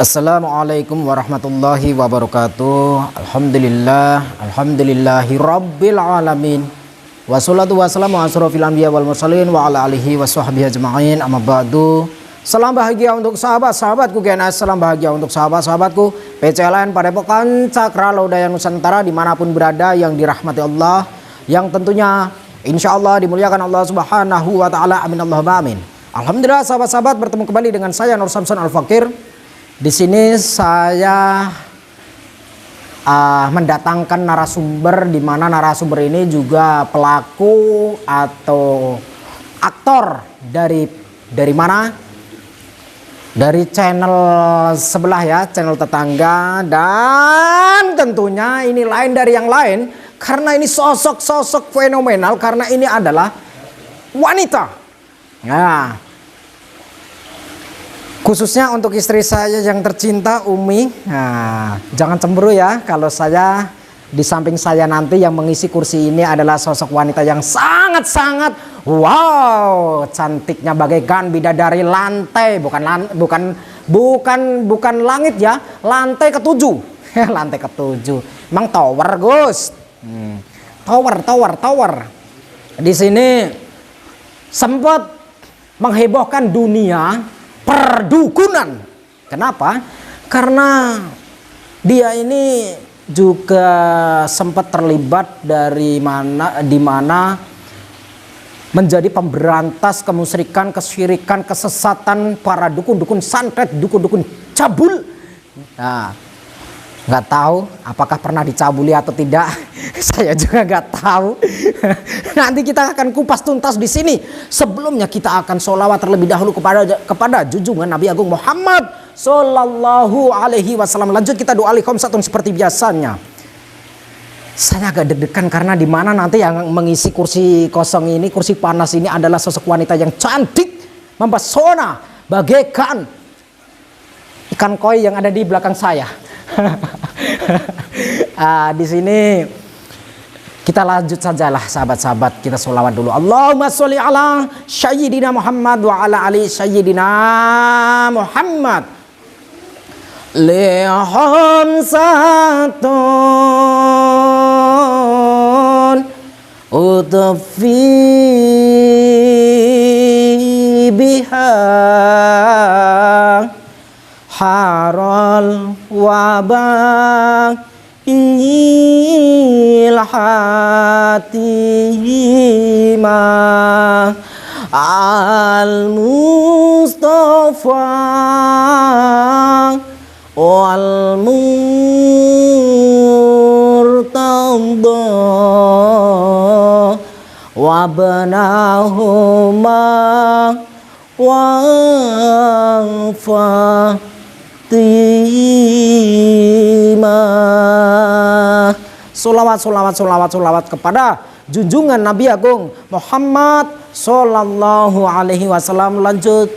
Assalamualaikum warahmatullahi wabarakatuh. Alhamdulillahi rabbil alamin. Wassalatu wassalamu ala asrofil anbiya wal mursalin wa ala alihi wa sahbihi ajma'in. Amma ba'du. Salam bahagia untuk sahabat-sahabatku GNS. Salam bahagia untuk sahabat-sahabatku PCLN Padepokan Cakra Lodaya Nusantara dimanapun berada, yang dirahmati Allah, yang tentunya insya Allah dimuliakan Allah subhanahu wa ta'ala. Amin Allahumma amin. Alhamdulillah sahabat-sahabat, bertemu kembali dengan saya Nur Samson Al-Fakir. Di sini saya mendatangkan narasumber, di mana narasumber ini juga pelaku atau aktor dari mana? Dari channel sebelah ya, channel tetangga, dan tentunya ini lain dari yang lain karena ini sosok fenomenal, karena ini adalah wanita. Nah, khususnya untuk istri saya yang tercinta, Umi. Nah, jangan cemburu ya kalau saya di samping saya nanti yang mengisi kursi ini adalah sosok wanita yang sangat-sangat wow, cantiknya bagaikan bidadari lantai, bukan langit ya, lantai ketujuh. Lantai ketujuh. Emang tower, Gus. Tower. Di sini sempat menghebohkan dunia perdukunan. Kenapa? Karena dia ini juga sempat terlibat di mana menjadi pemberantas kemusyrikan, kesyirikan, kesesatan para dukun-dukun santet, dukun-dukun cabul. Nah, nggak tahu apakah pernah dicabuli atau tidak. Saya juga nggak tahu. Nanti kita akan kupas tuntas di sini. Sebelumnya kita akan sholawat terlebih dahulu kepada junjungan Nabi Agung Muhammad Sallallahu Alaihi Wasallam. Lanjut kita doa liqomsatun seperti biasanya. Saya agak deg-degan karena di mana nanti yang mengisi kursi kosong ini, kursi panas ini adalah sosok wanita yang cantik, mempesona, bagaikan ikan koi yang ada di belakang saya. Di sini kita lanjut sajalah sahabat-sahabat, kita sholawat dulu. Allahumma sholli ala sayyidina Muhammad wa ala ali sayyidina Muhammad. Lihamsatun utfi biha haral wabah ilhatimah al-Mustafa wal murtada wabnahuma wa Fatimah. Solawat kepada junjungan Nabi Agung Muhammad Sallallahu Alaihi Wasallam. Lanjut,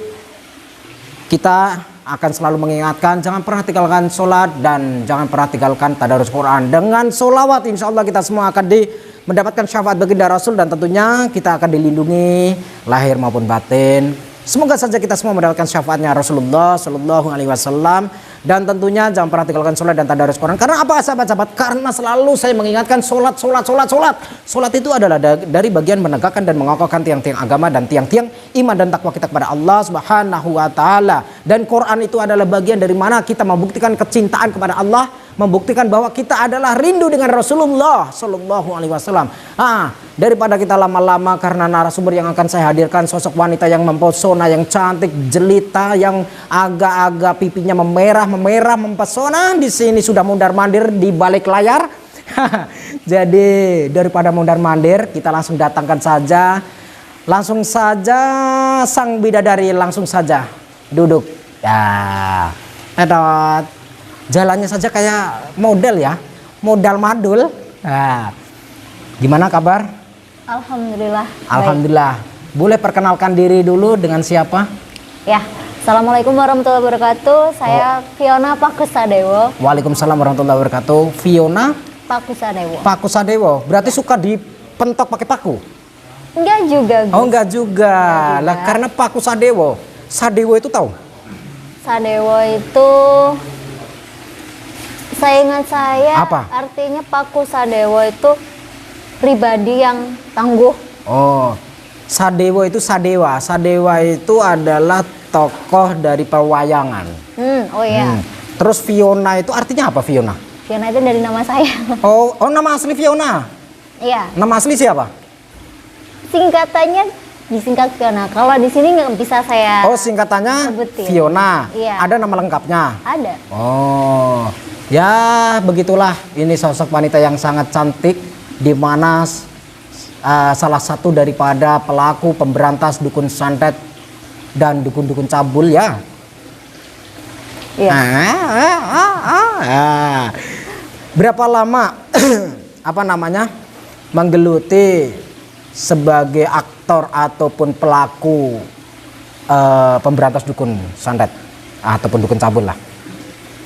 kita akan selalu mengingatkan jangan pernah tinggalkan sholat dan jangan pernah tinggalkan tadarus Quran. Dengan sholawat insya Allah kita semua akan mendapatkan syafaat baginda Rasul, dan tentunya kita akan dilindungi lahir maupun batin. Semoga saja kita semua mendapatkan syafaatnya Rasulullah Sallallahu Alaihi Wasallam. Dan tentunya jangan pernah tinggalkan sholat dan tadarus Quran. Karena apa sahabat-sahabat? Karena selalu saya mengingatkan sholat. Sholat itu adalah dari bagian menegakkan dan mengokohkan tiang-tiang agama dan tiang-tiang iman dan takwa kita kepada Allah Subhanahu wa Ta'ala. Dan Quran itu adalah bagian dari mana kita membuktikan kecintaan kepada Allah, membuktikan bahwa kita adalah rindu dengan Rasulullah Sallallahu Alaihi Wasallam. Daripada kita lama-lama, karena narasumber yang akan saya hadirkan sosok wanita yang mempesona, yang cantik, jelita, yang agak-agak pipinya memerah, mempesona. Di sini sudah mondar-mandir di balik layar. Jadi daripada mondar-mandir, kita langsung datangkan saja. Langsung saja sang bidadari, langsung saja duduk. Ya, edot. Jalannya saja kayak model ya, modal madul. Nah, gimana kabar? Alhamdulillah. Boleh perkenalkan diri dulu, dengan siapa? Ya, assalamualaikum warahmatullahi wabarakatuh. Saya Fiona Pakusadewo. Waalaikumsalam warahmatullahi wabarakatuh. Fiona Pakusadewo. Berarti suka dipentok pakai paku? Enggak juga, Gus. Oh, enggak juga. Lah karena Pakusadewo. Sadewo itu tahu? Sadewo itu seingat saya Apa? artinya Paku Sadewo itu pribadi yang tangguh. Oh, Sadewo itu Sadewa. Sadewa itu adalah tokoh dari pewayangan. Oh iya. Terus Fiona itu artinya apa Fiona? Fiona itu dari nama saya. Oh, nama asli Fiona. Iya. Nama asli siapa? Singkatannya disingkat Fiona. Kalau di sini nggak bisa saya. Oh, singkatannya sebutin. Fiona. Iya. Ada nama lengkapnya? Ada. Oh, ya begitulah. Ini sosok wanita yang sangat cantik, di mana salah satu daripada pelaku pemberantas dukun santet dan dukun-dukun cabul ya. Iya. Berapa lama apa namanya menggeluti sebagai aktor ataupun pelaku pemberantas dukun santet ataupun dukun cabul lah?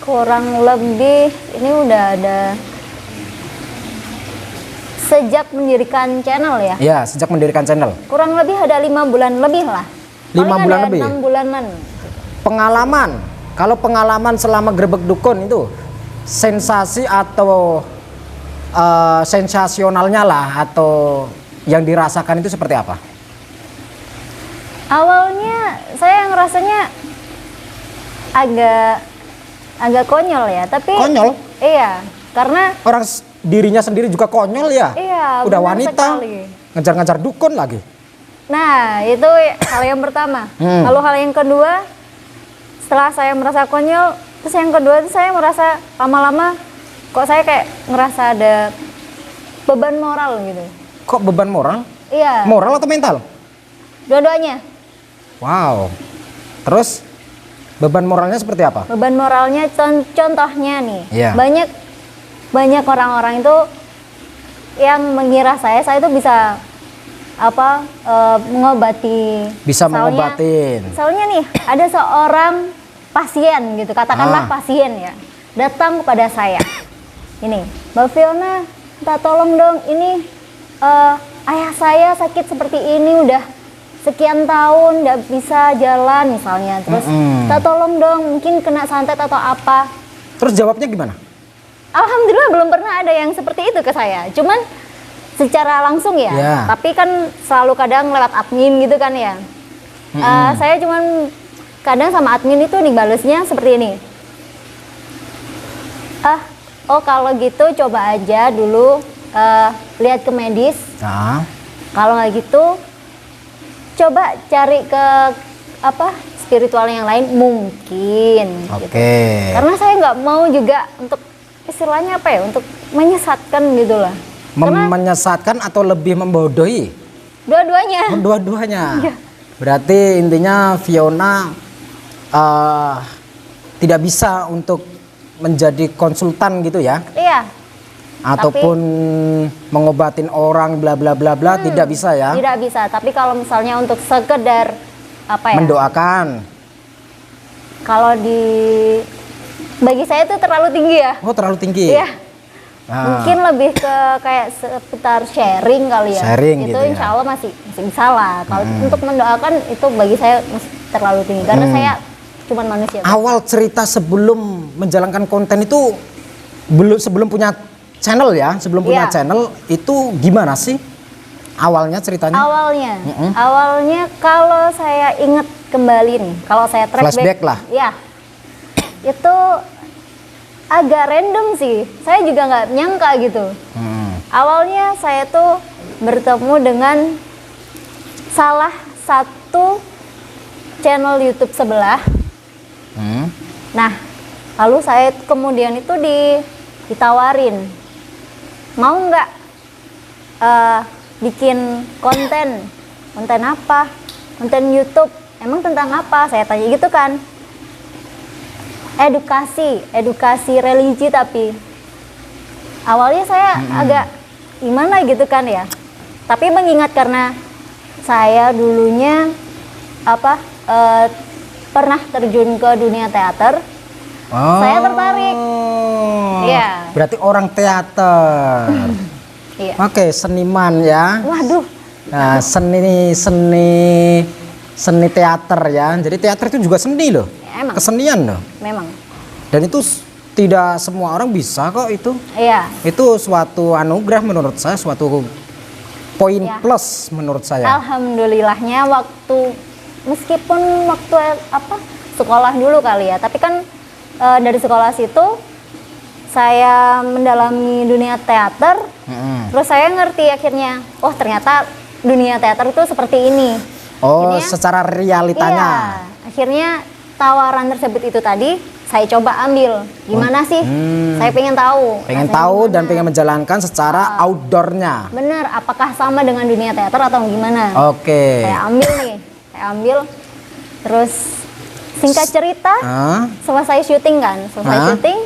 Kurang lebih ini udah ada sejak mendirikan channel ya. Ya, sejak mendirikan channel. Kurang lebih ada 5 bulan lebih lah. 5 Paling bulan ada lebih? 6 bulanan. Pengalaman, kalau pengalaman selama Grebek Dukun itu sensasi atau sensasionalnya lah atau yang dirasakan itu seperti apa? Awalnya saya ngerasanya agak konyol ya, tapi Konyol? Iya, karena Orang dirinya sendiri juga konyol ya? iya, Udah benar wanita, sekali. ngejar-ngejar dukun lagi. Nah, itu hal yang pertama. Hmm. Lalu hal yang kedua, setelah saya merasa konyol, terus yang kedua itu saya merasa lama-lama kok saya kayak ngerasa ada beban moral gitu. Kok beban moral? Iya, Moral atau mental? dua-duanya. Wow. Terus beban moralnya seperti apa? Beban moralnya contohnya nih, Iya. banyak orang-orang itu yang mengira saya itu bisa mengobati. Bisa Misalnya- mengobatin. Misalnya nih, ada seorang pasien gitu, katakanlah pasien ya, datang kepada saya. Ini, Mbak Fiona, minta tolong dong, ini ayah saya sakit seperti ini udah sekian tahun, nggak bisa jalan misalnya. Terus, minta tolong dong, mungkin kena santet atau apa. Terus jawabnya gimana? Alhamdulillah belum pernah ada yang seperti itu ke saya. Cuman secara langsung ya. Ya. Tapi kan selalu kadang lewat admin gitu kan ya. Saya cuman kadang sama admin itu dibalesnya seperti ini. Oh kalau gitu coba aja dulu lihat ke medis. Nah, Kalau nggak gitu coba cari ke spiritual yang lain mungkin. oke. Gitu. Karena saya nggak mau juga untuk istilahnya untuk menyesatkan gitu lah. Menyesatkan atau lebih membodohi? Dua-duanya. Dua-duanya. Iya. Berarti intinya Fiona tidak bisa untuk menjadi konsultan gitu ya? Iya. Ataupun mengobatin orang bla bla bla bla tidak bisa ya? Tidak bisa. Tapi kalau misalnya untuk sekedar Mendoakan. Kalau bagi saya itu terlalu tinggi ya. Oh terlalu tinggi. Iya. Mungkin lebih ke kayak seputar sharing kali ya. Sharing itu gitu ya. insya Allah masih bisa lah. Kalau untuk mendoakan itu bagi saya masih terlalu tinggi karena saya cuman manusia. Awal cerita sebelum menjalankan konten itu sebelum punya channel ya, sebelum punya Iya. channel itu gimana sih awalnya ceritanya? Awalnya kalau saya ingat kembali nih, kalau saya track Flashback back, lah. ya itu agak random sih. Saya juga nggak nyangka gitu. Awalnya saya tuh bertemu dengan salah satu channel YouTube sebelah. Nah, lalu saya kemudian itu ditawarin, mau nggak bikin konten apa? Konten YouTube. Emang tentang apa? Saya tanya gitu kan. Edukasi religi tapi awalnya saya agak gimana gitu kan ya. Tapi mengingat karena saya dulunya pernah terjun ke dunia teater, saya tertarik. Iya. Berarti orang teater. Iya. Oke, seniman ya. Waduh. Nah, Seni teater ya. Jadi teater itu juga seni loh. Ya, emang. Kesenian loh. Memang. Dan itu tidak semua orang bisa kok itu. Iya. Itu suatu anugerah menurut saya, suatu poin Ya. plus menurut saya. Alhamdulillahnya meskipun waktu sekolah dulu kali ya, tapi kan dari sekolah situ saya mendalami dunia teater, terus saya ngerti akhirnya, oh ternyata dunia teater itu seperti ini. Oh, Akhirnya, secara realitanya. iya, akhirnya tawaran tersebut itu tadi saya coba ambil. Gimana sih? Saya pengen tahu. Pengen rasanya tahu gimana. dan pengen menjalankan secara outdoornya. Bener, apakah sama dengan dunia teater atau gimana? Oke. Saya ambil, terus singkat cerita, Ah, selesai syuting kan, syuting.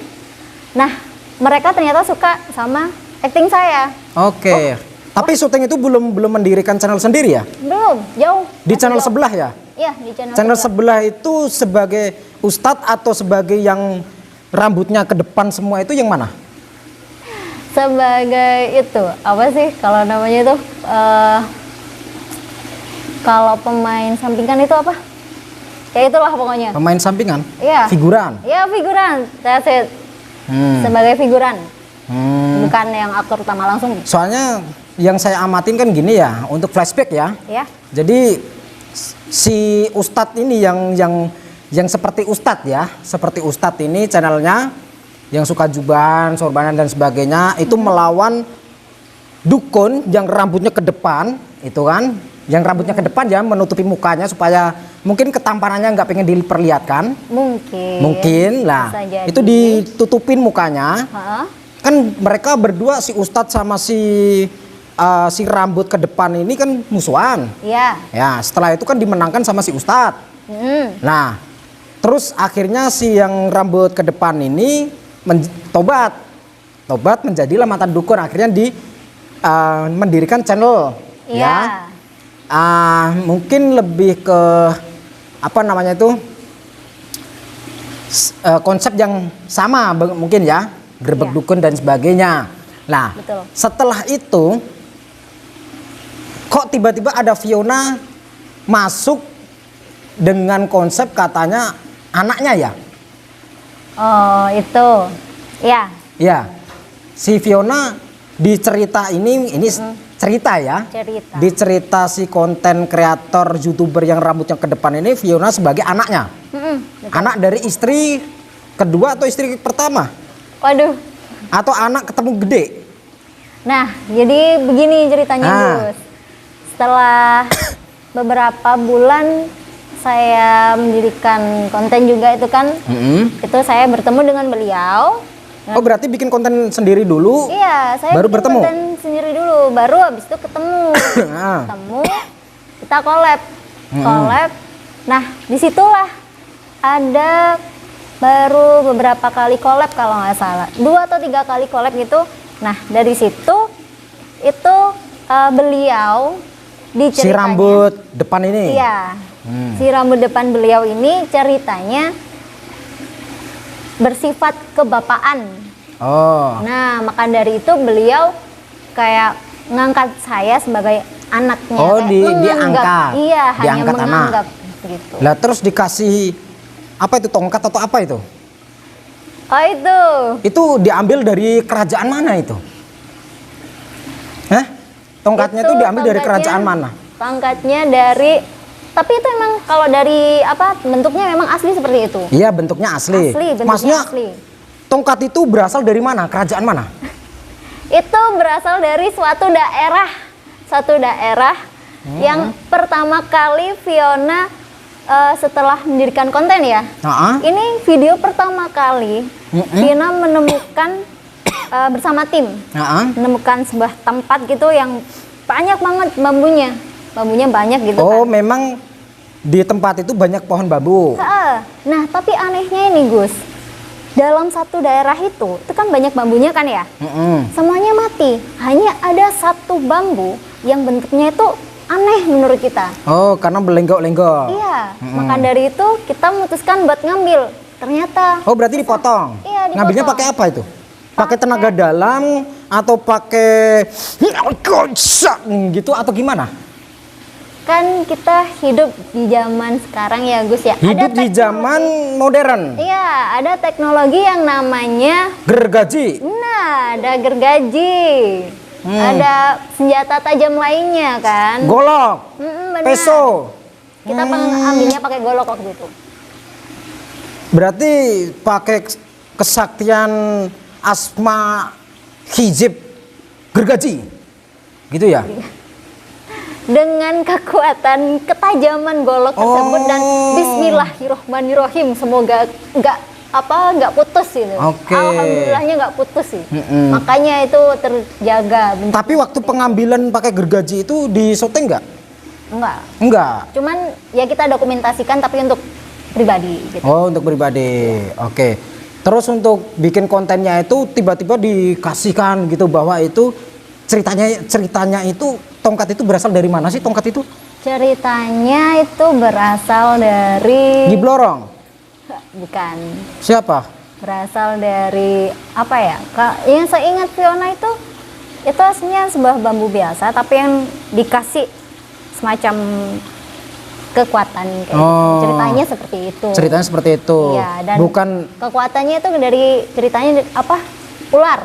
Nah, mereka ternyata suka sama acting saya. Oke. Tapi syuting itu belum mendirikan channel sendiri ya? Belum, jauh. Di masih channel jauh. sebelah ya? Iya, di channel Channel sebelah. sebelah itu sebagai ustadz atau sebagai yang rambutnya ke depan semua itu yang mana? Sebagai itu, apa sih kalau namanya itu? Kalau pemain sampingan itu apa? Ya itulah pokoknya. Pemain sampingan? Iya. Figuran? Ya figuran, that's it. Sebagai figuran, bukan yang aktor utama langsung. Soalnya yang saya amatin kan gini ya, untuk flashback ya. Ya, Jadi si ustadz ini yang seperti ustadz ya, seperti ustadz ini channelnya yang suka jubahan, sorbanan dan sebagainya itu melawan dukun yang rambutnya ke depan, itu kan, yang rambutnya ke depan ya menutupi mukanya supaya mungkin ketampanannya nggak pengen diperlihatkan, mungkin lah, Bisa jadi. itu ditutupin mukanya. Hah? Kan mereka berdua si ustadz sama si rambut ke depan ini kan musuhan. Iya. Ya, setelah itu kan dimenangkan sama si ustadz. Nah, terus akhirnya si yang rambut ke depan ini tobat menjadilah mantan dukun. Akhirnya mendirikan channel. Iya. Ya, mungkin lebih ke apa namanya itu konsep yang sama mungkin ya, gerbek Iya. dukun dan sebagainya. Nah, Betul. setelah itu kok tiba-tiba ada Fiona masuk dengan konsep katanya anaknya ya? Oh, itu. Ya, Ya, si Fiona di cerita ini cerita ya. cerita. Di cerita si konten kreator YouTuber yang rambutnya ke depan ini Fiona sebagai anaknya. Betul. Anak dari istri kedua atau istri pertama? Waduh. Atau anak ketemu gede? Nah, jadi begini ceritanya, Ah. Gus. Setelah beberapa bulan saya mendirikan konten juga itu kan, itu saya bertemu dengan beliau. Oh, berarti bikin konten sendiri dulu? Iya, saya Baru bikin bertemu? konten sendiri dulu, baru habis itu ketemu. Ah. Ketemu, kita collab. Nah, disitulah ada baru beberapa kali collab kalau nggak salah. 2 atau 3 kali collab gitu. Nah, dari situ itu beliau di Si ceritanya. rambut depan ini? Iya. Si rambut depan beliau ini ceritanya bersifat kebapaan. Oh, Nah, maka dari itu beliau kayak ngangkat saya sebagai anaknya. Oh, kayak diangkat. Iya, hanya Diangkat anak. menganggap gitu. lah terus dikasih apa itu, tongkat atau apa itu? Oh, itu. Itu diambil dari kerajaan mana itu? Hah? Tongkatnya itu diambil dari tongkatnya- kerajaan mana? Tongkatnya dari, tapi itu emang kalau dari bentuknya memang asli seperti itu. Iya, bentuknya asli. Asli, bentuknya Maksudnya asli. tongkat itu berasal dari mana? Kerajaan mana? Itu berasal dari suatu daerah yang pertama kali Fiona setelah mendirikan konten ya. Heeh. Ini video pertama kali Fiona menemukan bersama tim Heeh. menemukan sebuah tempat gitu yang banyak banget bambunya banyak gitu Oh, kan. memang di tempat itu banyak pohon bambu. Heeh. Nah, tapi anehnya ini Gus, dalam satu daerah itu kan banyak bambunya kan ya. Semuanya mati, hanya ada satu bambu yang bentuknya itu aneh menurut kita. Oh, karena belenggok-lenggok. Iya, maka dari itu kita memutuskan buat ngambil. Ternyata Oh, berarti dipotong. Iya, dipotong. Ngambilnya pakai apa itu? Pakai tenaga dalam atau pakai gitu atau gimana? kan kita hidup di zaman sekarang ya Gus ya. Hidup di zaman modern. Iya, ada teknologi yang namanya Gergaji. nah, ada gergaji. Ada senjata tajam lainnya kan. Golok. Benar. Peso. Kita ambilnya pakai golok waktu itu. Berarti pakai kesaktian asma hijib gergaji. Gitu ya? Dengan kekuatan ketajaman golok tersebut dan Bismillahirrohmanirrohim, semoga nggak putus gitu. Oke. Alhamdulillahnya nggak putus sih. Makanya itu terjaga. Tapi waktu pengambilan pakai gergaji itu disyuting nggak? Enggak. Enggak. Cuman ya kita dokumentasikan tapi untuk pribadi gitu. Oh, untuk pribadi. Oke. Terus untuk bikin kontennya itu tiba-tiba dikasihkan gitu bahwa itu ceritanya itu tongkat itu berasal dari mana sih tongkat itu? Ceritanya itu berasal dari Nyi Blorong. bukan. Siapa? Berasal dari apa ya? Yang saya ingat Fiona itu aslinya sebuah bambu biasa tapi yang dikasih semacam kekuatan kayak gitu. Ceritanya seperti itu. Ceritanya seperti itu. Iya, dan bukan kekuatannya itu dari ceritanya apa? Ular.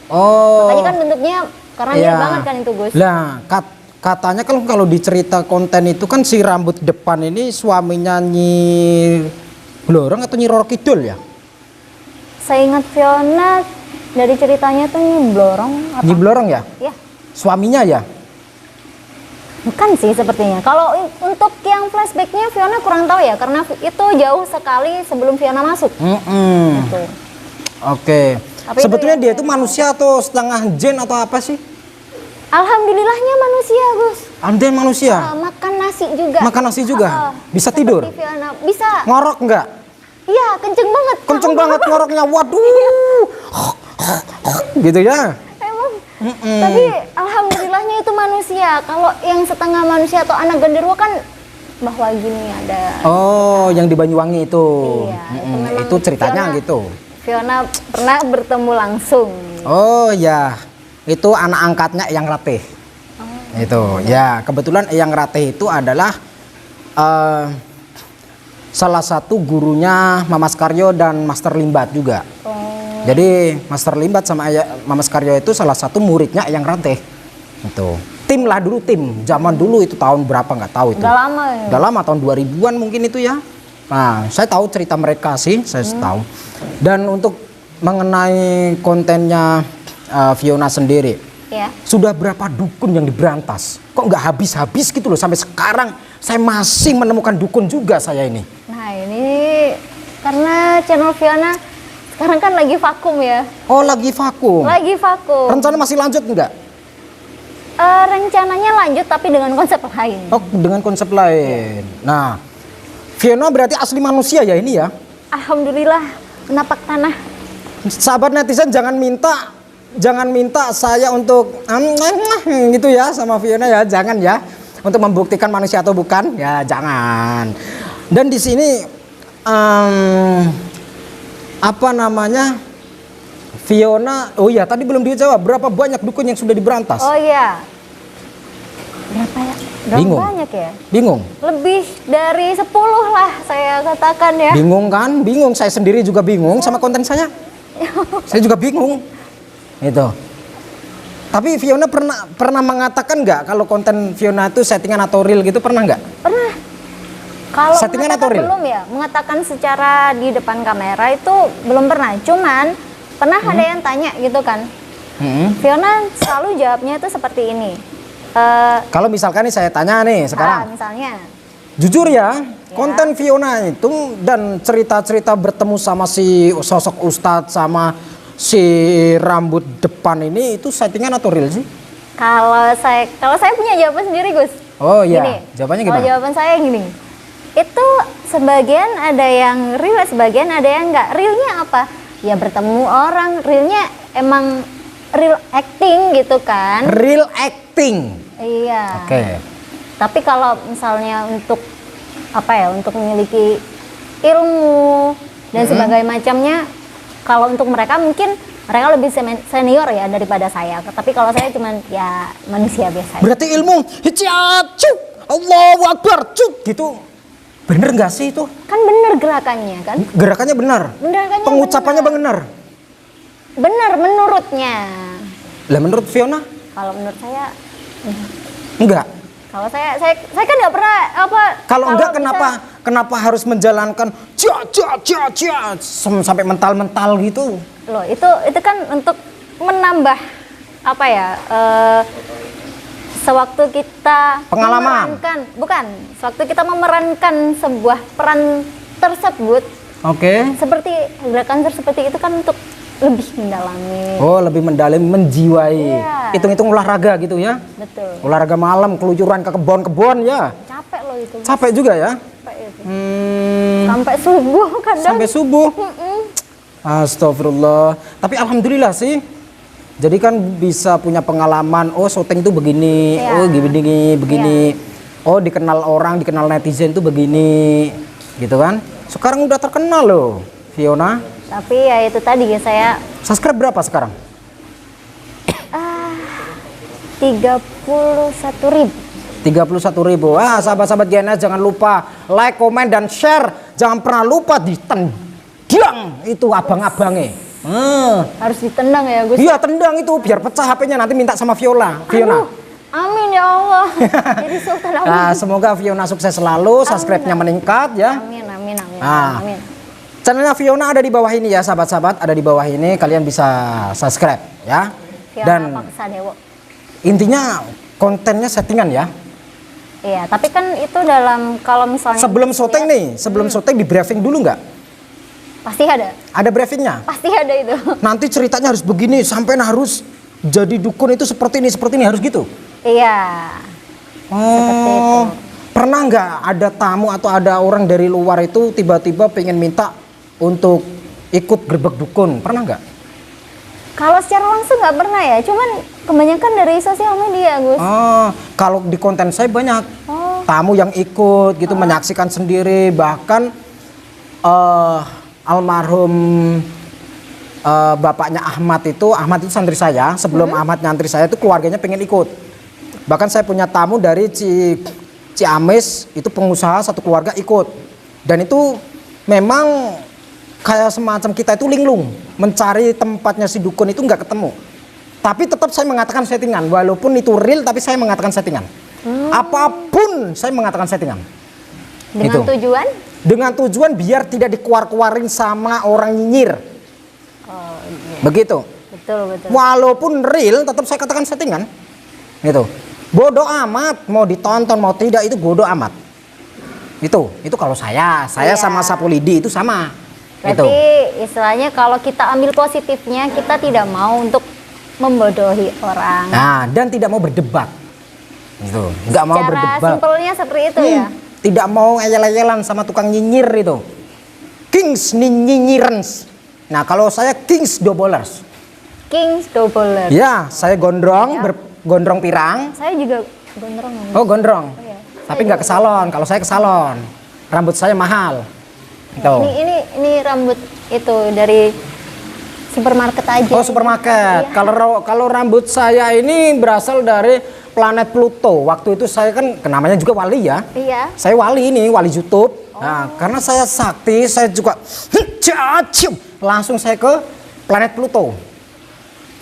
Oh. Makanya kan bentuknya karena Iya. mirip banget kan itu Gus. Lah, katanya kalau di cerita konten itu kan si rambut depan ini suaminya Nyi Blorong atau Nyi Roro Kidul ya? Saya ingat Fiona dari ceritanya tuh Nyi Blorong apa? Nyi Blorong ya? Ya. Suaminya ya? Bukan sih sepertinya. Kalau untuk yang flashbacknya Fiona kurang tahu ya karena itu jauh sekali sebelum Fiona masuk. Gitu. Oke. Tapi Sebetulnya itu dia ya, itu manusia atau setengah jin atau apa sih? Alhamdulillahnya manusia Gus. Dia manusia. Makan nasi juga. Makan nasi juga? Bisa Seperti tidur? Fiona. Bisa. Ngorok enggak? Iya, kenceng banget. Kenceng banget ngoroknya. Waduh. Gitu ya? Emang. Tapi alhamdulillahnya itu manusia. Kalau yang setengah manusia atau anak genderuwo kan bahwa gini ada. Oh, yang di Banyuwangi itu. Iya, itu memang Itu ceritanya Fiona. gitu. Fiona pernah bertemu langsung. Oh ya, itu anak angkatnya Eyang Ratih. Itu ya, kebetulan Eyang Ratih itu adalah salah satu gurunya Mamas Karyo dan Master Limbat juga. Jadi Master Limbat sama Mamas Karyo itu salah satu muridnya Eyang Ratih. Itu tim lah dulu, tim zaman dulu itu tahun berapa nggak tahu itu. Udah lama ya. Udah lama, tahun 2000-an mungkin itu ya. Nah, saya tahu cerita mereka sih, saya tahu. Dan untuk mengenai kontennya Fiona sendiri, Ya. sudah berapa dukun yang diberantas? Kok nggak habis-habis gitu loh, sampai sekarang saya masih menemukan dukun juga saya ini. Nah ini karena channel Fiona sekarang kan lagi vakum ya. Oh, lagi vakum. Lagi vakum. Rencana masih lanjut nggak? Rencananya lanjut tapi dengan konsep lain. Oh, dengan konsep lain. Nah, Fiona berarti asli manusia ya ini ya? Alhamdulillah menapak tanah. Sahabat netizen jangan minta saya untuk gitu ya sama Fiona ya, jangan ya, untuk membuktikan manusia atau bukan ya, jangan. Dan di sini apa namanya, Fiona, oh ya tadi belum dijawab, berapa banyak dukun yang sudah diberantas? Oh iya. Berapa ya? Berapa Bingung. banyak ya? Bingung? Lebih dari 10 lah saya katakan ya. Bingung kan? Bingung, saya sendiri juga bingung sama konten saya. Saya juga bingung. Itu. Tapi Fiona pernah mengatakan nggak kalau konten Fiona itu settingan atau real gitu, pernah nggak? Pernah. Kalau Settingan mengatakan atau real? belum ya, mengatakan secara di depan kamera itu belum pernah. Cuman pernah ada yang tanya gitu kan. Fiona selalu jawabnya itu seperti ini. Kalau misalkan nih saya tanya nih sekarang, Misalnya. jujur ya, konten Fiona itu dan cerita-cerita bertemu sama si sosok Ustadz sama si rambut depan ini itu settingan atau real sih? Kalau saya punya jawaban sendiri Gus. Oh iya, Gini, jawabannya kalau gimana? jawaban saya gini. Itu sebagian ada yang real, sebagian ada yang enggak. Realnya apa? Ya bertemu orang, realnya emang real acting gitu kan. Real acting. Iya. Oke. Tapi kalau misalnya untuk apa ya, untuk memiliki ilmu dan sebagainya macamnya, kalau untuk mereka mungkin mereka lebih senior ya daripada saya. Tapi kalau saya cuman ya manusia biasa. Berarti ilmu hiciacu Allahu Akbar, cut gitu. Bener nggak sih itu? Kan bener gerakannya kan? Gerakannya benar. Gerakannya Pengucapannya benar. Bener menurutnya. Lah menurut Fiona? Kalau menurut saya Enggak. kalau saya kan nggak pernah apa. Kalau enggak bisa- kenapa harus menjalankan sampai mental-mental gitu? Loh, itu kan untuk menambah apa ya? Sewaktu kita Pengalaman. sewaktu kita memerankan sebuah peran tersebut, Oke. seperti gerakan seperti itu kan untuk lebih mendalami. Oh, lebih mendalam, menjiwai. Iya. Hitung-hitung olahraga gitu ya. Betul. Olahraga malam, kelucuran ke kebon-kebon ya. Capek loh itu. Capek juga ya. Capek itu. Sampai Sampai subuh kadang. subuh. Astagfirullah. Tapi alhamdulillah sih. Jadi kan bisa punya pengalaman, oh syuting itu begini, Iya. oh begini. Oh dikenal orang, dikenal netizen itu begini. Gitu kan. Sekarang udah terkenal loh, Fiona. Tapi ya itu tadi ya saya Subscribe berapa sekarang? 31.000. 31.000. Sahabat-sahabat GNS jangan lupa like, komen, dan share. Jangan pernah lupa ditendang itu abang-abangnya. Harus ditendang ya Gus. Iya tendang itu biar pecah HP-nya, nanti minta sama Fiona. Aduh, amin ya Allah. Jadi sultan amin. Nah, semoga Fiona sukses selalu, subscribe-nya meningkat ya. Amin. Ah. Amin. Channelnya Fiona ada di bawah ini ya sahabat-sahabat, ada di bawah ini, kalian bisa subscribe ya. Dan Paksa Dewo. intinya kontennya settingan ya. Iya, tapi kan itu dalam kalau misalnya Sebelum syuting nih, sebelum syuting di briefing dulu nggak? pasti ada. Ada briefingnya? Pasti ada itu. Nanti ceritanya harus begini, sampai harus jadi dukun itu seperti ini harus gitu. Iya. Seperti itu. Pernah nggak ada tamu atau ada orang dari luar itu tiba-tiba pengen minta untuk ikut gerbek dukun? Pernah nggak? Kalau secara langsung nggak pernah ya, cuman kebanyakan dari sosial media, Gus. Kalau di konten saya banyak tamu yang ikut gitu, menyaksikan sendiri, bahkan almarhum bapaknya Ahmad itu santri saya, sebelum Ahmad nyantri saya itu keluarganya pengen ikut. Bahkan saya punya tamu dari Ciamis, itu pengusaha satu keluarga ikut. Dan itu memang kayak semacam kita itu linglung, mencari tempatnya si dukun itu nggak ketemu. Tapi tetap saya mengatakan settingan, walaupun itu real tapi saya mengatakan settingan. Apapun saya mengatakan settingan. Dengan Itu. tujuan? Dengan tujuan biar tidak dikeluar-keluarin sama orang nyinyir. Oh, iya. Begitu. Betul. Walaupun real tetap saya katakan settingan. Gitu. Bodoh amat mau ditonton mau tidak itu bodoh amat. Itu kalau saya Iya. sama Sapu Lidi itu sama. Berarti Gitu. istilahnya kalau kita ambil positifnya, kita tidak mau untuk membodohi orang. Nah, dan tidak mau berdebat. Gitu. Nggak mau Cara berdebat. simpelnya seperti itu ya. Tidak mau ngeyel-ngeyelan sama tukang nyinyir itu. Kings nyinyirens. Nah, kalau saya Kings doublers. Kings double. Ya, saya gondrong, Ya. gondrong pirang. Saya juga gondrong. Oh, gondrong. Iya. Tapi nggak ke salon. Kalau saya ke salon, rambut saya mahal. Gitu. Ini rambut itu dari supermarket aja. Oh, supermarket. Iya. Kalau rambut saya ini berasal dari planet Pluto. Waktu itu saya kan namanya juga wali ya. Iya. Saya wali ini, wali YouTube. Nah, karena saya sakti, saya juga langsung saya ke planet Pluto.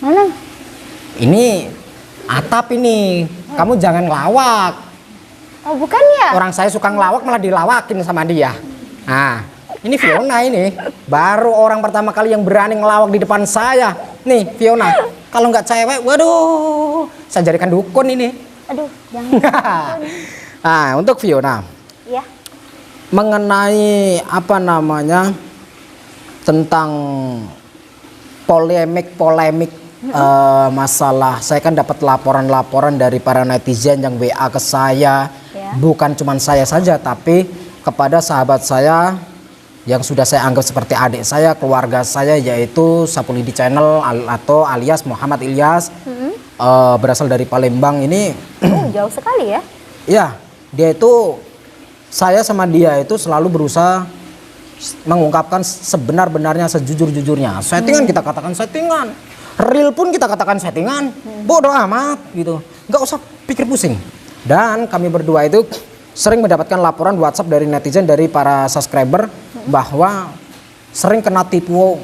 Mana? Ini atap ini. Kamu jangan ngelawak. Oh, bukan ya? Orang saya suka ngelawak malah dilawakin sama dia. Nah, ini Fiona ini baru orang pertama kali yang berani ngelawak di depan saya. Nih Fiona, kalau nggak cewek, waduh, saya jadikan dukun ini. Aduh, jangan. Nah, untuk Fiona Ya. mengenai apa namanya tentang polemik masalah, saya kan dapat laporan-laporan dari para netizen yang WA ke saya. Ya. Bukan cuma saya saja, tapi kepada sahabat saya yang sudah saya anggap seperti adik saya, keluarga saya, yaitu Sapu Lidi Channel atau alias Muhammad Ilyas, berasal dari Palembang ini. Jauh sekali ya. Ya, dia itu, saya sama dia itu selalu berusaha mengungkapkan sebenar-benarnya, sejujur-jujurnya. Settingan kita katakan settingan, real pun kita katakan settingan. Bodoh amat gitu, nggak usah pikir pusing. Dan kami berdua itu sering mendapatkan laporan WhatsApp dari netizen, dari para subscriber bahwa sering kena tipu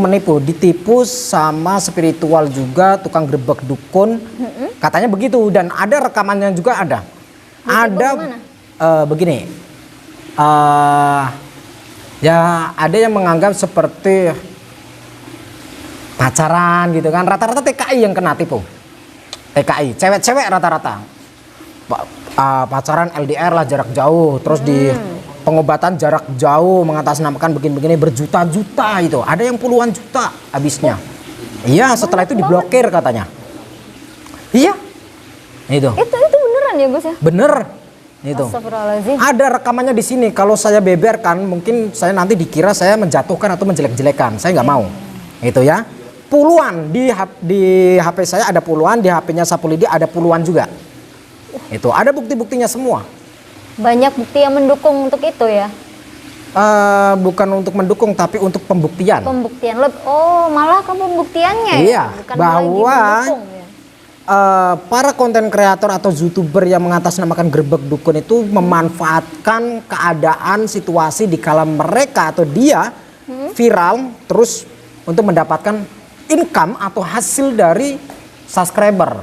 menipu, ditipu sama spiritual juga, tukang grebek dukun. Katanya begitu, dan ada rekamannya juga ada. Ada begini. Ya ada yang menganggap seperti pacaran gitu kan, rata-rata TKI yang kena tipu. TKI, cewek-cewek rata-rata. Pacaran LDR lah, jarak jauh, terus di pengobatan jarak jauh mengatasnamakan begini-begini berjuta-juta itu. Ada yang puluhan juta habisnya. Iya, setelah itu diblokir katanya. Iya. Itu beneran ya Gus ya? bener. Itu. Astagfirullahaladzim. Ada rekamannya di sini. Kalau saya beberkan, mungkin saya nanti dikira saya menjatuhkan atau menjelek-jelekan. Saya nggak mau. Itu ya. Puluhan di HP saya ada puluhan, di HP-nya Sapulidi ada puluhan juga. Itu ada bukti-buktinya semua. Banyak bukti yang mendukung untuk itu ya? Bukan untuk mendukung, tapi untuk pembuktian. Pembuktian. Oh, malah ke pembuktiannya ya? Iya, Bukan bahwa lagi mendukung, ya? Para konten kreator atau YouTuber yang mengatasnamakan grebek dukun itu memanfaatkan keadaan situasi di kala mereka atau dia viral terus untuk mendapatkan income atau hasil dari subscriber.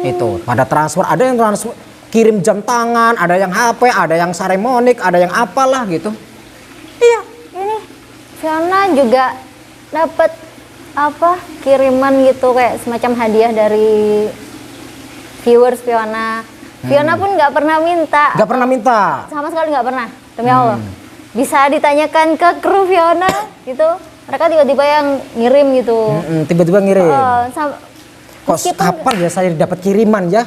Itu pada transfer, ada yang transfer kirim jam tangan, ada yang HP, ada yang saremonik, ada yang apalah gitu. Iya. Ini Fiona juga dapat apa kiriman gitu kayak semacam hadiah dari viewers Fiona. Fiona pun nggak pernah minta. Nggak pernah minta. Sama sekali nggak pernah. Demi Allah. Bisa ditanyakan ke kru Fiona gitu. Mereka tiba-tiba yang ngirim gitu. Tiba-tiba ngirim. Kok meskipun kapan ya saya dapat kiriman ya?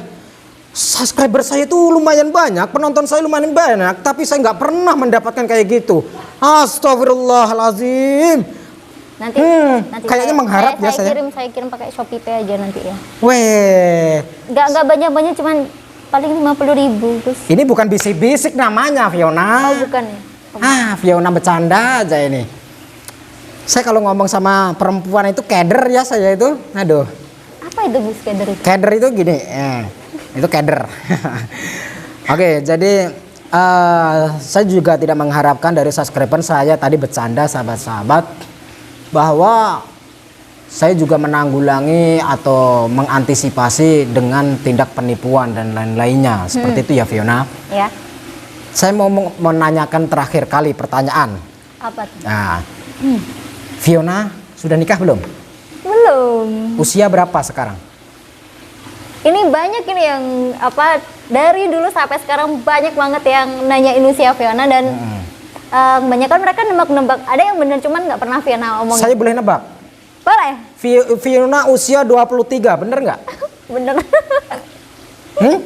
Subscriber saya tuh lumayan banyak, penonton saya lumayan banyak, tapi saya nggak pernah mendapatkan kayak gitu. Astagfirullahaladzim. nanti kayaknya mengharap ya saya. Saya kirim pakai Shopee Pay aja nanti ya. Weh. Nggak banyak-banyak, cuman paling 50.000 Gus. Ini bukan bisik-bisik namanya Fiona. Oh bukan ya? Fiona bercanda aja ini. Saya kalau ngomong sama perempuan itu keder ya saya itu. Aduh. Apa itu Gus keder itu? Keder itu gini. Itu keder. Oke, jadi saya juga tidak mengharapkan dari subscriber saya tadi bercanda sahabat-sahabat bahwa saya juga menanggulangi atau mengantisipasi dengan tindak penipuan dan lain-lainnya seperti itu ya Fiona. Ya. Saya mau menanyakan terakhir kali pertanyaan. Apa tuh? Nah, Fiona sudah nikah belum? Belum. Usia berapa sekarang? Ini banyak ini yang apa dari dulu sampai sekarang banyak banget yang nanyain usia Fiona dan kebanyakan mereka nebak-nebak. Ada yang bener cuman nggak pernah Fiona omong. Saya boleh nebak? Boleh. Fiona usia 23, bener nggak? Bener.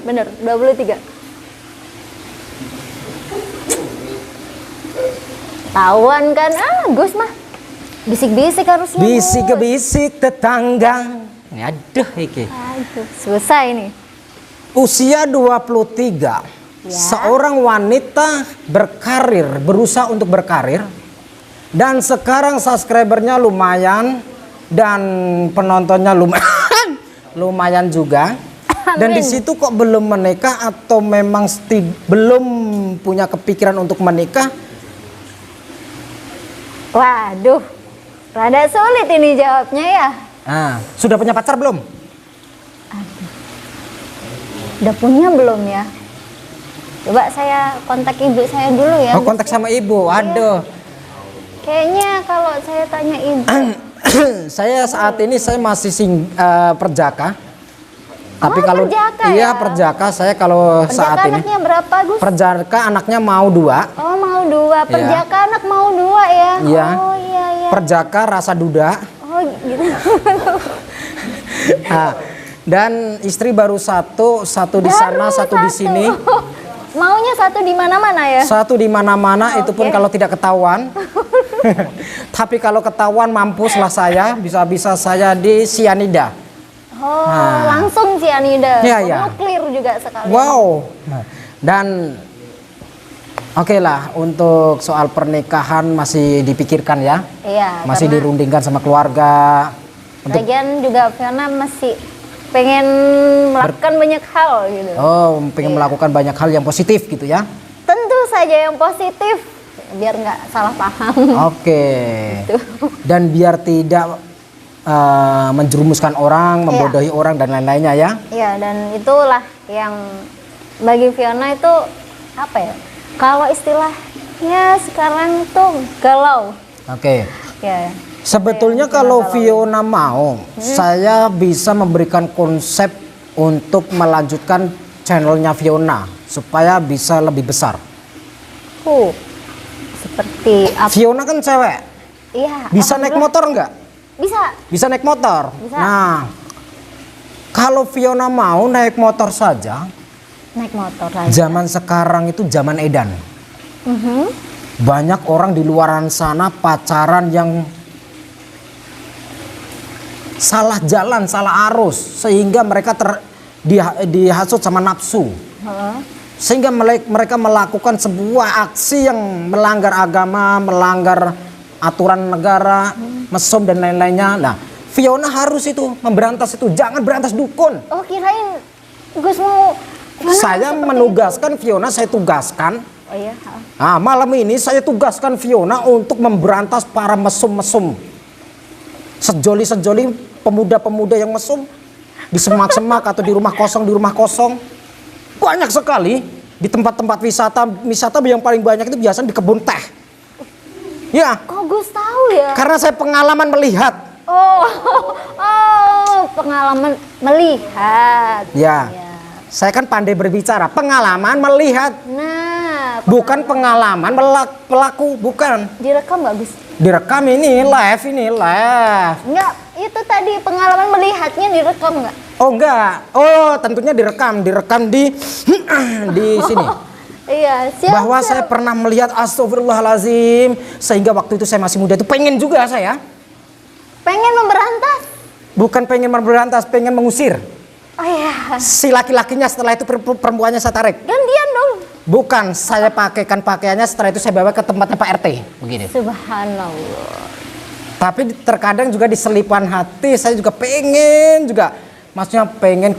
Bener, 23. Tawan kan? Gus mah bisik-bisik harusnya. Bisik-bisik tetangga. Aduh iki. Aduh, susah ini. Usia 23. Ya. Seorang wanita berkarir, berusaha untuk berkarir. Dan sekarang subscribernya lumayan dan penontonnya lumayan juga. Dan di situ kok belum menikah atau memang belum punya kepikiran untuk menikah? Waduh, rada sulit ini jawabnya ya. Sudah punya pacar belum? Aduh, udah punya belum ya? Coba saya kontak ibu saya dulu ya. Oh, kontak sama ibu, aduh. Kayaknya kalau saya tanya ibu. Saya saat ini saya masih perjaka. Tapi kalau perjaka iya ya? perjaka saya kalau Perjaka saat ini. anaknya berapa Gus? Perjaka anaknya mau 2. Oh mau 2, perjaka anak mau 2 ya? Iya. Oh iya iya. Perjaka rasa duda. Oh gitu. Dan istri baru satu di sana, satu di sini. Maunya satu di mana-mana ya? Satu di mana-mana, itu pun kalau tidak ketahuan. Tapi kalau ketahuan mampuslah saya, bisa-bisa saya di sianida. Oh, langsung sianida. Iya, iya. Nuklir juga sekali. Wow. Dan oke lah, untuk soal pernikahan masih dipikirkan ya. Iya. Masih dirundingkan sama keluarga. Lagian juga Fiona masih pengen melakukan banyak hal gitu. Oh, pengen Iya. melakukan banyak hal yang positif gitu ya. Tentu saja yang positif, biar nggak salah paham. Oke. Gitu. Dan biar tidak menjerumuskan orang, membodohi orang dan lain-lainnya ya. Ya, dan itulah yang bagi Fiona itu apa ya? Kalau istilahnya sekarang tuh galau. Oke. Ya. Sebetulnya kalau Fiona mau, saya bisa memberikan konsep untuk melanjutkan channelnya Fiona supaya bisa lebih besar. Seperti apa? Fiona kan cewek, Iya. bisa naik motor nggak? Bisa. Bisa naik motor. Bisa. Nah, kalau Fiona mau naik motor saja, Naik motor lagi. zaman sekarang itu zaman edan. Banyak orang di luaran sana pacaran yang salah jalan, salah arus, sehingga mereka dihasut sama nafsu. Sehingga mereka melakukan sebuah aksi yang melanggar agama, melanggar aturan negara, mesum dan lain-lainnya. Nah, Fiona harus itu memberantas itu, jangan berantas dukun. Oh, kirain Gus mau Saya menugaskan Fiona, saya tugaskan. Oh iya. Nah, malam ini saya tugaskan Fiona untuk memberantas para mesum-mesum. Sejoli-sejoli pemuda-pemuda yang mesum di semak-semak atau di rumah kosong. Banyak sekali di tempat-tempat wisata yang paling banyak itu biasanya di kebun teh. Ya, Kok Gus tahu ya? karena saya pengalaman melihat. Oh, pengalaman melihat. Ya, Ya. saya kan pandai berbicara. Pengalaman melihat, Nah, bukan pengalaman pelaku, bukan. direkam nggak Gus? Direkam ini live. Enggak, itu tadi pengalaman melihatnya direkam nggak? Oh enggak, oh tentunya direkam di di sini. Iya, siap. Bahwa saya pernah melihat, astagfirullahalazim, sehingga waktu itu saya masih muda itu pengen juga saya. Pengen memberantas. Bukan pengen memberantas, pengen mengusir. Oh iya, Si laki-lakinya, setelah itu perempuannya saya tarik. gantian dong. Bukan, saya pakaikan pakaiannya, setelah itu saya bawa ke tempatnya Pak RT. Begini. Subhanallah. Tapi terkadang juga di selipan hati saya juga pengen juga. Maksudnya pengen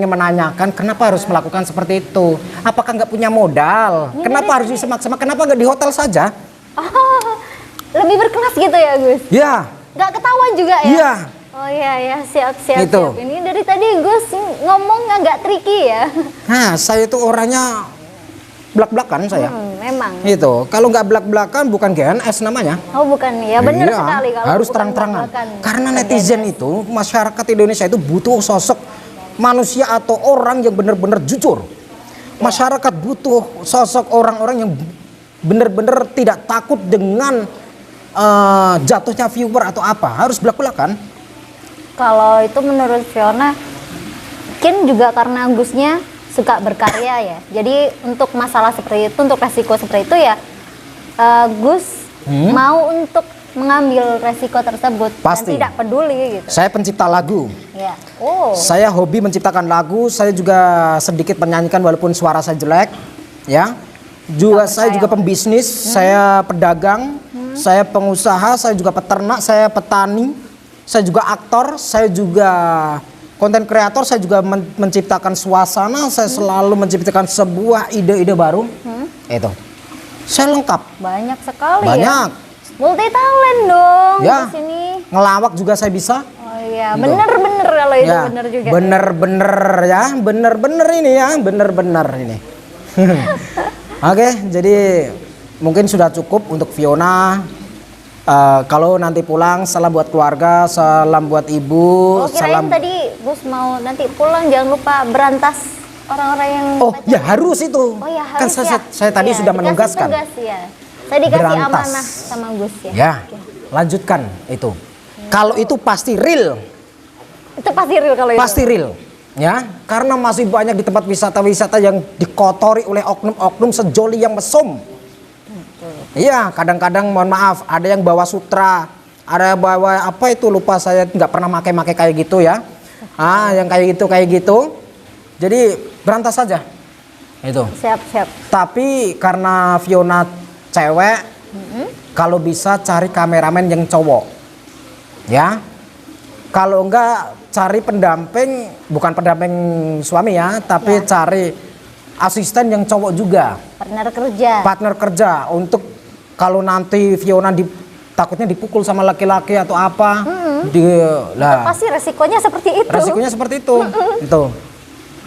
menanyakan kenapa harus melakukan seperti itu. Apakah nggak punya modal? Kenapa harus disemak-semak? Kenapa nggak di hotel saja? Oh, lebih berkelas gitu ya Gus? Ya, Nggak ketahuan juga ya? iya. Oh iya ya, siap. Gitu. Ini dari tadi Gus ngomong agak tricky ya. Nah, saya itu orangnya belak-belakan saya. Memang. Itu. Kalau nggak belak-belakan bukan GNS namanya. Oh bukan ya, benar Iya, sekali kalau harus bukan terang-terangan. belak-belakan. Karena netizen itu, masyarakat Indonesia itu butuh sosok manusia atau orang yang benar-benar jujur. Masyarakat butuh sosok orang-orang yang benar-benar tidak takut dengan jatuhnya viewer atau apa. Harus belak-belakan. Kalau itu menurut Fiona, mungkin juga karena Gusnya suka berkarya ya. Jadi untuk masalah seperti itu, untuk resiko seperti itu ya, Gus mau untuk mengambil resiko tersebut. Pasti. Dan tidak peduli gitu. Saya pencipta lagu. Ya. Oh. Saya hobi menciptakan lagu. Saya juga sedikit menyanyikan walaupun suara saya jelek. Ya. Juga saya juga pembisnis. Saya pedagang. Saya pengusaha. Saya juga peternak. Saya petani. Saya juga aktor. Saya juga konten kreator. Saya juga menciptakan suasana. Saya selalu menciptakan sebuah ide-ide baru. Itu. Saya lengkap. Banyak sekali Banyak. ya. Multi talent dong Ya. di sini. Ngelawak juga saya bisa. Oh iya, bener-bener kalau itu Ya, bener juga. bener-bener ya, bener-bener ini ya, bener-bener ini. Oke, jadi mungkin sudah cukup untuk Fiona. Kalau nanti pulang, salam buat keluarga, salam buat ibu, Oh kirain salam. tadi Gus mau nanti pulang jangan lupa berantas orang-orang yang Oh pacaran. ya harus itu. Oh ya Kan harus saya tadi Iya, sudah dikasih menugaskan. tugas, ya. Saya dikasih Berantas. amanah sama Gus ya. Ya, lanjutkan itu. Kalau itu pasti real, Itu pasti real kalau pasti itu. real. Ya, karena masih banyak di tempat wisata-wisata yang dikotori oleh oknum-oknum sejoli yang mesum. Iya, kadang-kadang mohon maaf, ada yang bawa sutra, ada yang bawa apa itu lupa saya, nggak pernah pakai kayak gitu ya. Yang kayak gitu. Jadi berantas saja. Itu. Siap. Tapi karena Fiona cewek, kalau bisa cari kameramen yang cowok. Ya. Kalau enggak cari pendamping, bukan pendamping suami ya, tapi Ya. cari asisten yang cowok juga, Partner kerja. partner kerja untuk kalau nanti Fiona takutnya dipukul sama laki-laki atau apa, lah Pasti resikonya seperti itu. resikonya seperti itu, itu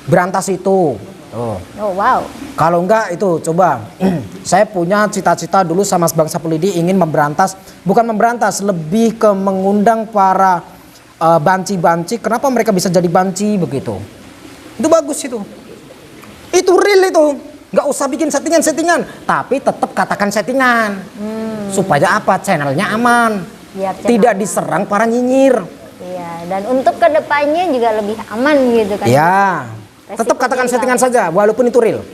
berantas itu. Tuh. Oh wow. Kalau enggak itu coba saya punya cita-cita dulu sama bangsa Pulidi ingin memberantas, bukan memberantas, lebih ke mengundang para banci-banci. Kenapa mereka bisa jadi banci begitu? Itu bagus itu. Itu real itu. Nggak usah bikin settingan-settingan, tapi tetap katakan settingan. Supaya apa? Channelnya aman. Biar channel Tidak aman. diserang para nyinyir. Iya, dan untuk kedepannya juga lebih aman gitu kan. Ya, tetap Resikonya katakan juga settingan saja, walaupun itu real.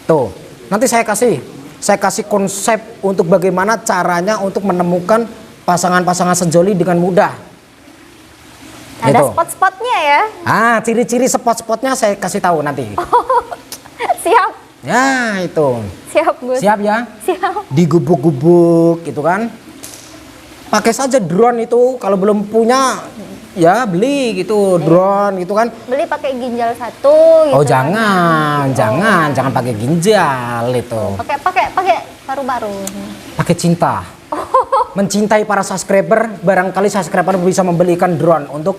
Tuh, nanti saya kasih konsep untuk bagaimana caranya untuk menemukan pasangan-pasangan sejoli dengan mudah. Ada Gitu. spot-spotnya ya. Ciri-ciri spot-spotnya saya kasih tahu nanti. Siap, Ya, itu. siap Gus. Siap ya? Siap. Digubuk-gubuk gitu kan. Pakai saja drone itu, kalau belum punya ya beli gitu, drone gitu kan. Beli pakai ginjal satu gitu. Oh, kan. jangan pakai ginjal itu. Pakai paru-paru. Pakai cinta. Mencintai para subscriber, barangkali subscriber bisa membelikan drone untuk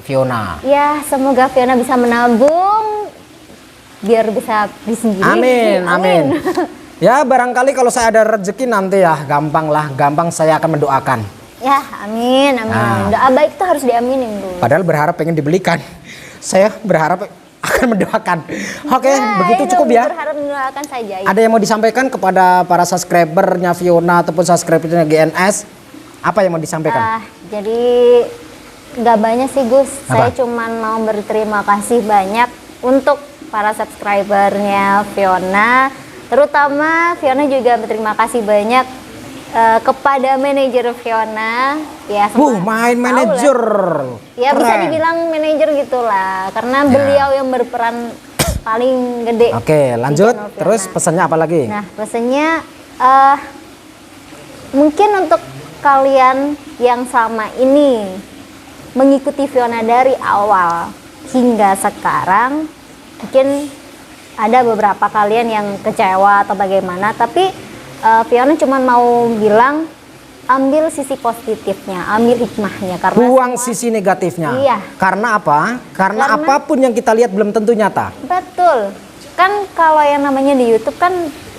Fiona. Ya, semoga Fiona bisa menabung biar bisa beli sendiri. Amin. Ya, barangkali kalau saya ada rezeki nanti ya, gampang saya akan mendoakan. Ya, amin. Nah. Doa baik itu harus diaminin dulu. Padahal berharap pengen dibelikan. Saya berharap akan mendoakan. Oke, begitu itu cukup ya. Berharap mendoakan saja. Ya. Ada yang mau disampaikan kepada para subscribernya Fiona ataupun subscribernya GNS? Apa yang mau disampaikan? Jadi nggak banyak sih Gus. Apa? Saya cuman mau berterima kasih banyak untuk para subscribernya Fiona. Terutama Fiona juga berterima kasih banyak kepada manajer Fiona. Ya, Main tahu manajer. lah. Ya bisa Keren. dibilang manajer gitulah, karena Ya. beliau yang berperan paling gede. Oke, di lanjut. channel Fiona. Terus pesannya apa lagi? Nah, pesannya mungkin untuk kalian yang sama ini mengikuti Fiona dari awal hingga sekarang, mungkin ada beberapa kalian yang kecewa atau bagaimana, tapi Fiona cuma mau bilang ambil sisi positifnya, ambil hikmahnya, karena Buang semua- sisi negatifnya. Iya. Karena apa? Karena Karena- apapun yang kita lihat belum tentu nyata. Betul. Kan kalau yang namanya di YouTube kan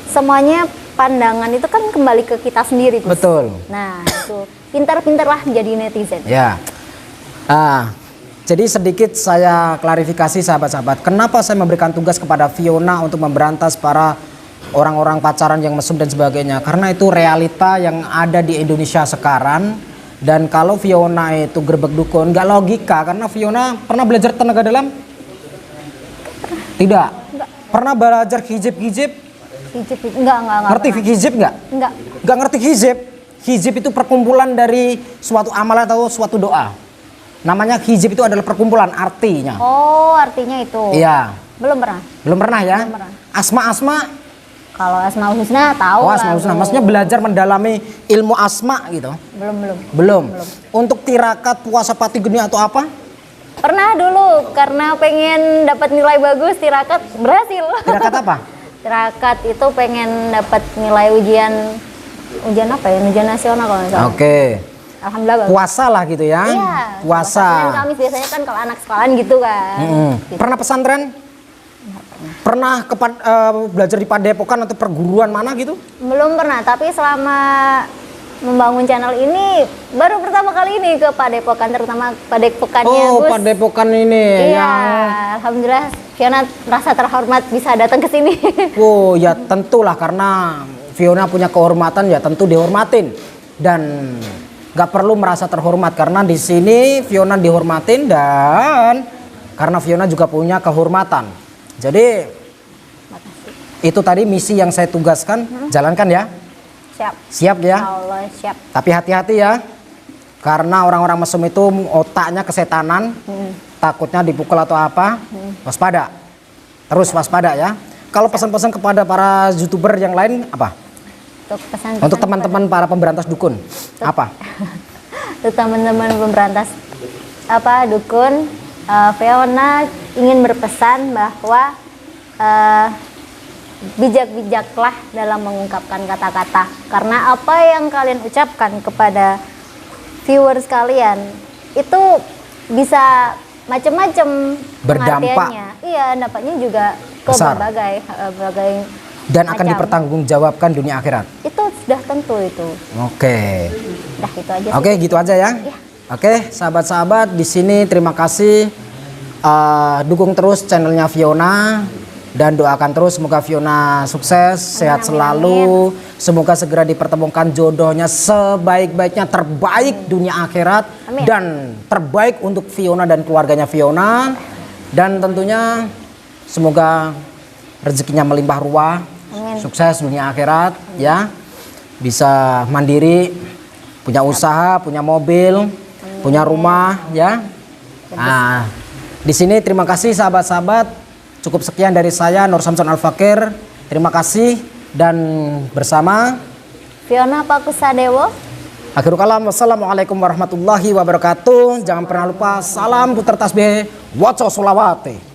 semuanya pandangan itu kan kembali ke kita sendiri, Gus. Betul. Nah, itu pintar-pintarlah jadi netizen. Ya. Jadi sedikit saya klarifikasi sahabat-sahabat. Kenapa saya memberikan tugas kepada Fiona untuk memberantas para orang-orang pacaran yang mesum dan sebagainya? Karena itu realita yang ada di Indonesia sekarang. Dan kalau Fiona itu gerbek dukun, nggak logika. Karena Fiona pernah belajar tenaga dalam? Tidak. Pernah belajar hijab-hijab? Hijab, enggak. Ngerti pernah. hijab nggak? Enggak. Nggak ngerti hijab. Hijab itu perkumpulan dari suatu amalan atau suatu doa. Namanya hijab itu adalah perkumpulan artinya. Oh, artinya itu. Iya. Belum pernah. Belum pernah ya? Belum pernah. Asma-asma. Kalau Asmaul Husna tahu Oh, lah. asma husna. Bu. Maksudnya belajar mendalami ilmu asma gitu. Belum. Belum. Untuk tirakat puasa pati geni atau apa? Pernah dulu karena pengen dapat nilai bagus tirakat berhasil. Tirakat apa? Tirakat itu pengen dapat nilai ujian apa ya? Ujian nasional kalau nggak salah. Oke. Alhamdulillah bagus. Puasa lah gitu ya. Iya. Puasa. Senin Kamis biasanya kan kalau anak sekolahan gitu kan. Gitu. Pernah pesantren? Pernah belajar di padepokan atau perguruan mana gitu? Belum pernah, tapi selama membangun channel ini baru pertama kali ini ke padepokan, terutama padepokannya Oh, Gus. padepokan ini Iya, yang alhamdulillah Fiona merasa terhormat bisa datang ke sini. oh ya tentulah karena Fiona punya kehormatan ya tentu dihormatin dan nggak perlu merasa terhormat karena di sini Fiona dihormatin dan karena Fiona juga punya kehormatan. Jadi itu tadi misi yang saya tugaskan, jalankan ya. Siap. Siap ya. Allah siap. Tapi hati-hati ya. Karena orang-orang mesum itu otaknya kesetanan, takutnya dipukul atau apa. Waspada. Terus waspada ya. Kalau pesan-pesan kepada para YouTuber yang lain apa? Untuk pesan Untuk teman-teman para pemberantas dukun. Apa? untuk teman-teman pemberantas dukun, Fiona ingin berpesan bahwa bijak-bijaklah dalam mengungkapkan kata-kata, karena apa yang kalian ucapkan kepada viewers kalian itu bisa macam-macam Berdampak. pengertiannya. Iya, dampaknya juga ke Besar. berbagai Dan akan macam. dipertanggungjawabkan dunia akhirat. Itu sudah tentu itu. Oke. Udah itu aja sih. Oke, gitu aja ya. Iya. Oke, sahabat-sahabat di sini terima kasih. Dukung terus channelnya Fiona dan doakan terus semoga Fiona sukses, sehat amin, selalu. Semoga segera dipertemukan jodohnya sebaik-baiknya, terbaik dunia akhirat Amin. dan terbaik untuk Fiona dan keluarganya Fiona. Dan tentunya semoga rezekinya melimpah ruah, Amin. sukses dunia akhirat ya. Bisa mandiri, punya usaha, punya mobil, punya rumah ya. Nah, di sini terima kasih sahabat-sahabat. Cukup sekian dari saya Nur Samson Al Fakir. Terima kasih dan bersama Fiona Pakusadewo. akhirul kalam. Wassalamualaikum warahmatullahi wabarakatuh. Jangan pernah lupa salam putar tasbih waco solawate.